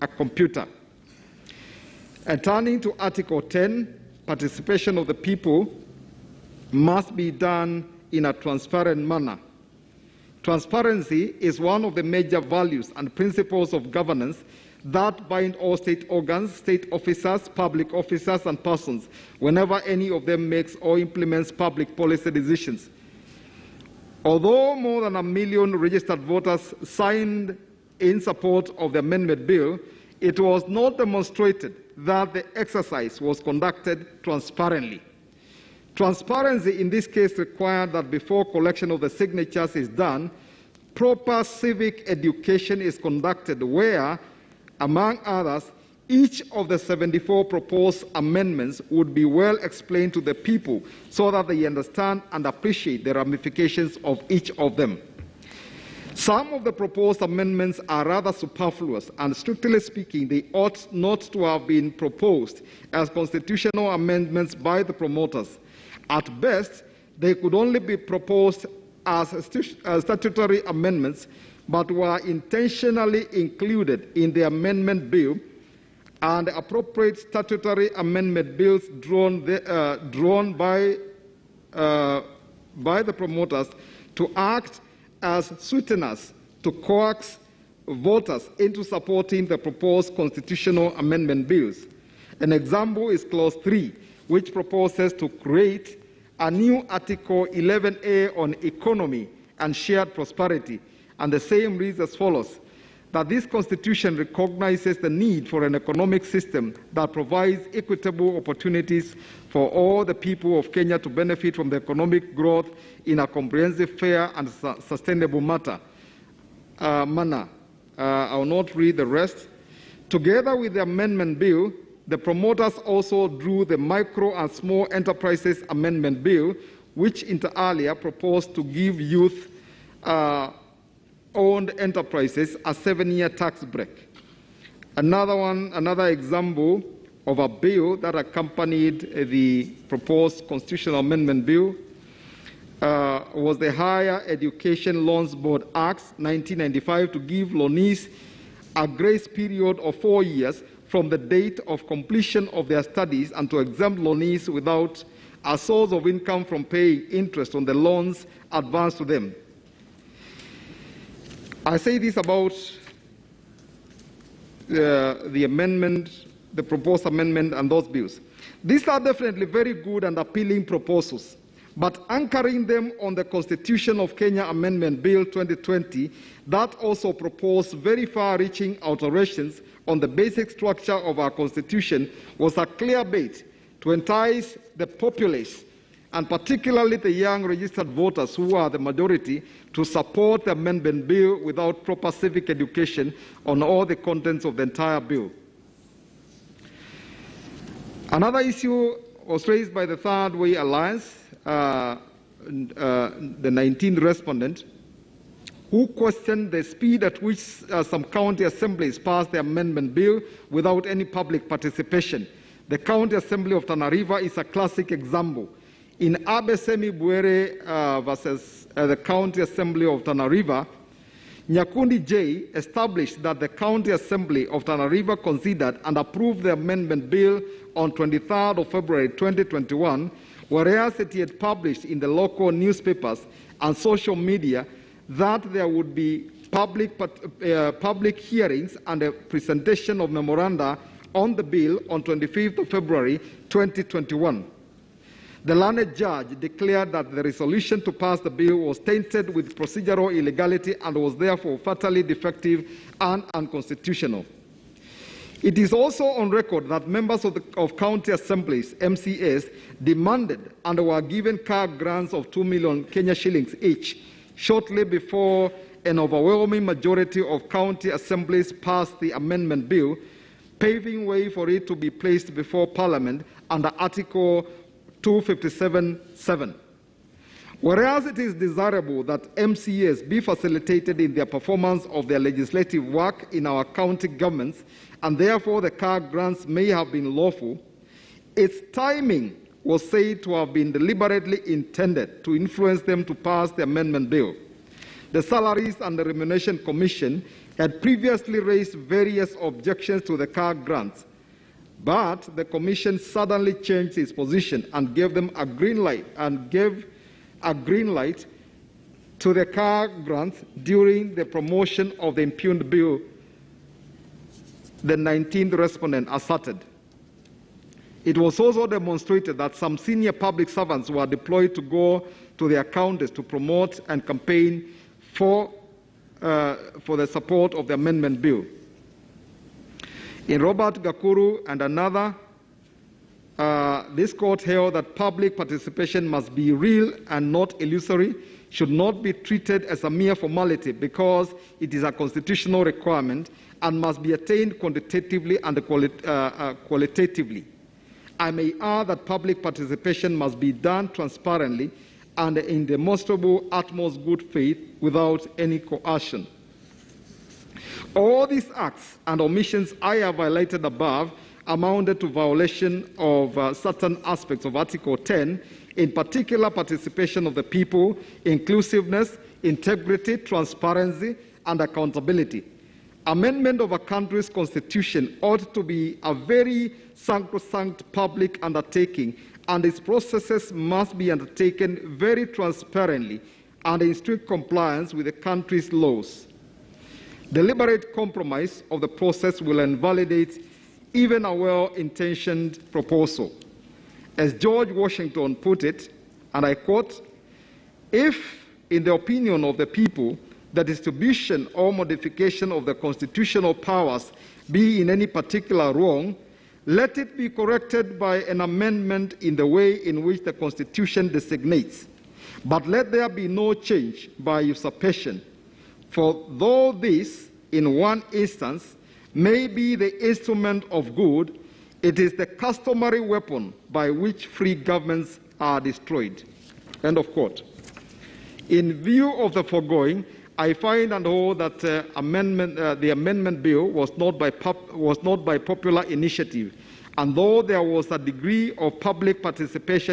a computer. And turning to Article 10, participation of the people must be done in a transparent manner. Transparency is one of the major values and principles of governance that bind all state organs, state officers, public officers, and persons whenever any of them makes or implements public policy decisions. Although more than 1 million registered voters signed in support of the amendment bill, it was not demonstrated that the exercise was conducted transparently. Transparency in this case required that before collection of the signatures is done, proper civic education is conducted where, among others, each of the 74 proposed amendments would be well explained to the people so that they understand and appreciate the ramifications of each of them. Some of the proposed amendments are rather superfluous, and strictly speaking, they ought not to have been proposed as constitutional amendments by the promoters. At best, they could only be proposed as statutory amendments, but were intentionally included in the amendment bill, and appropriate statutory amendment bills drawn by the promoters to act as sweeteners to coax voters into supporting the proposed constitutional amendment bills. An example is Clause 3, which proposes to create a new Article 11A on economy and shared prosperity, and the same reads as follows: that this Constitution recognizes the need for an economic system that provides equitable opportunities for all the people of Kenya to benefit from the economic growth in a comprehensive, fair, and sustainable manner. I will not read the rest. Together with the amendment bill, the promoters also drew the Micro and Small Enterprises Amendment Bill, which inter alia proposed to give youth owned enterprises a 7-year tax break. Another example of a bill that accompanied the proposed constitutional amendment bill was the Higher Education Loans Board Act 1995 to give loanees a grace period of 4 years from the date of completion of their studies and to exempt loanees without a source of income from paying interest on the loans advanced to them. I say this about the amendment, the proposed amendment, and those bills. These are definitely very good and appealing proposals, but anchoring them on the Constitution of Kenya Amendment Bill 2020, that also proposed very far-reaching alterations on the basic structure of our Constitution, was a clear bait to entice the populace, and particularly the young registered voters who are the majority, to support the amendment bill without proper civic education on all the contents of the entire bill. Another issue was raised by the Third Way Alliance, the 19th respondent, who questioned the speed at which some county assemblies passed the amendment bill without any public participation. The County Assembly of Tana River is a classic example. In Abesemi Buere versus the County Assembly of Tana River, Nyakundi J established that the County Assembly of Tana River considered and approved the amendment bill on 23rd of February 2021, whereas it had published in the local newspapers and social media that there would be public hearings and a presentation of memoranda on the bill on 25th of February 2021. The learned judge declared that the resolution to pass the bill was tainted with procedural illegality and was therefore fatally defective and unconstitutional. It is also on record that members of county assemblies, MCAs, demanded and were given car grants of 2 million Kenya shillings each shortly before an overwhelming majority of county assemblies passed the amendment bill, paving way for it to be placed before Parliament under Article 257(7). Whereas it is desirable that MCAs be facilitated in their performance of their legislative work in our county governments, and therefore the car grants may have been lawful, its timing was said to have been deliberately intended to influence them to pass the amendment bill. The Salaries and the Remuneration Commission had previously raised various objections to the car grants, but the Commission suddenly changed its position and gave them a green light to the car grants during the promotion of the impugned bill, the 19th respondent asserted. It was also demonstrated that some senior public servants were deployed to go to their counties to promote and campaign for the support of the amendment bill. In Robert Gakuru and another, this court held that public participation must be real and not illusory, should not be treated as a mere formality because it is a constitutional requirement and must be attained quantitatively and qualitatively. I may add that public participation must be done transparently and in demonstrable utmost good faith without any coercion. All these acts and omissions I have highlighted above amounted to violation of certain aspects of Article 10, in particular participation of the people, inclusiveness, integrity, transparency, and accountability. Amendment of a country's constitution ought to be a very sacrosanct public undertaking, and its processes must be undertaken very transparently and in strict compliance with the country's laws. Deliberate compromise of the process will invalidate even a well-intentioned proposal. As George Washington put it, and I quote, "If, in the opinion of the people, the distribution or modification of the constitutional powers be in any particular wrong, let it be corrected by an amendment in the way in which the Constitution designates. But let there be no change by usurpation. For though this, in one instance, may be the instrument of good, it is the customary weapon by which free governments are destroyed." End of quote. In view of the foregoing, I find and hold that the amendment bill was not by popular initiative, and though there was a degree of public participation